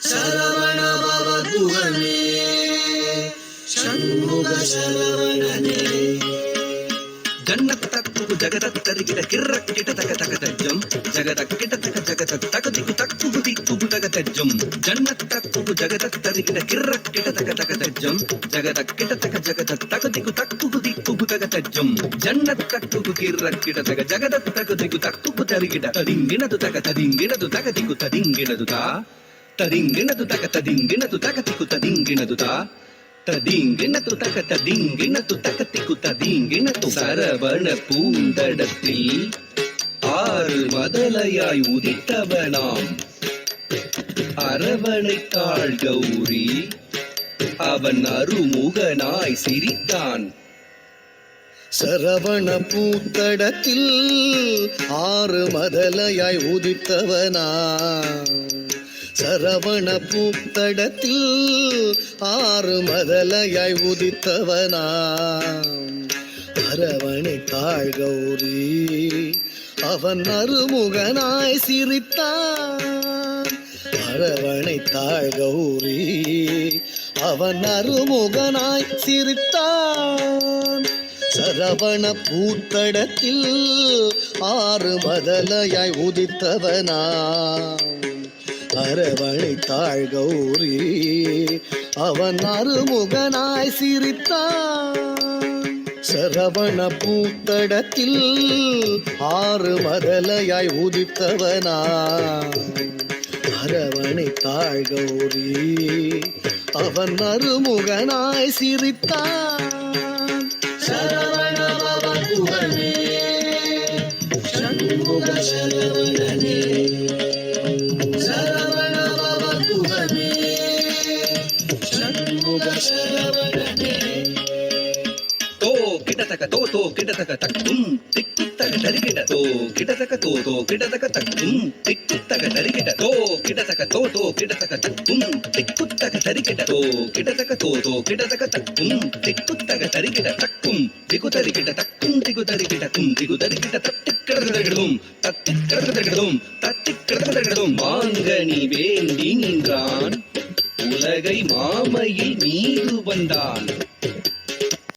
சரவண பவகுகனே ஷண்முக சரவணனே ஜன்னத்தக்கு ஜகதத்தரிகிட கிர்ரக்கிட தக தக தஜ்ஜம் ஜகதக்கிட தக ஜகத தகதிகு தக்கு திக்கு தக தஜ்ஜம் ஜன்னத்தக்கு ஜகதத்தரிகிட கிர்ரக்கிட தக தக தஜ்ஜம் ஜகதக்கிட தக ஜகத தகதிகு தக்கு திக்கு தக தஜ்ஜம் ஜன்னத்தக்கு கிர்ரக்கிட தக ஜகத தகதிகு தக்கு தரிகிட ததிங்கினது தக ததிங்கினது தகதிகு ததிங்கினது தா ததிங்கினது தக ததிங்கினது தகதிகு ததிங்கினது தா ததிங்கினது தக ததிங்கினது தகதிகு ததிங்கினது சரவண பூந்தடத்தில் ஆறு மதலையாய் உதித்தவனாம் அரவணைத்தாள் கௌரி அவன் அருமுகனாய் சிரித்தான். சரவண பூத்தடத்தில் ஆறு மதலையாய் உதித்தவனா சரவண பூத்தடத்தில் ஆறு மதலையாய் உதித்தவனா அரவணைத்தாள் கௌரி அவன் அருமுகனாய் சிரித்தான். அரவணைத்தாள் கௌரி அவன் அருமுகனாய் சிரித்தான். சரவண பூத்தடத்தில் ஆறு மதலையாய் உதித்தவனா அரவணைத்தாள் கௌரி அவன் அருமுகனாய் சிரித்தான். சரவண பூத்தடத்தில் ஆறு மதலையாய் உதித்தவனா அரவணைத்தாள் கௌரி அவன் அருமுகனாய் சிரித்தான். சரவண பவகுகனே ஷண்முக சரவணனே சரவண பவகுகனே ஷண்முக சரவணனே தோ கிடதக தோ தோ கிடதக தக்கும் திக்குத்தக தரிகிட தோ கிடதக தோ தோ கிடதக தக்கும் திக்குத்தக தரிகிட தோ கிடதக தோ தோ கிடதக தக்கும் திக்குத்தக தரிகிட தோ கிடதக தோ தோ கிடதக தக்கும் திக்குத்தக தரிகிட தக்கும் திகு தரிகிட தக்கும் திகு தரிகிட கும் திகு தரிகிட தத்திக்கிறதும் தத்திக்கிறதும் தத்திக்கிறதும் மாங்கனி வேண்டி நின்றான் உலகை மாமையில் மீது வந்தான்.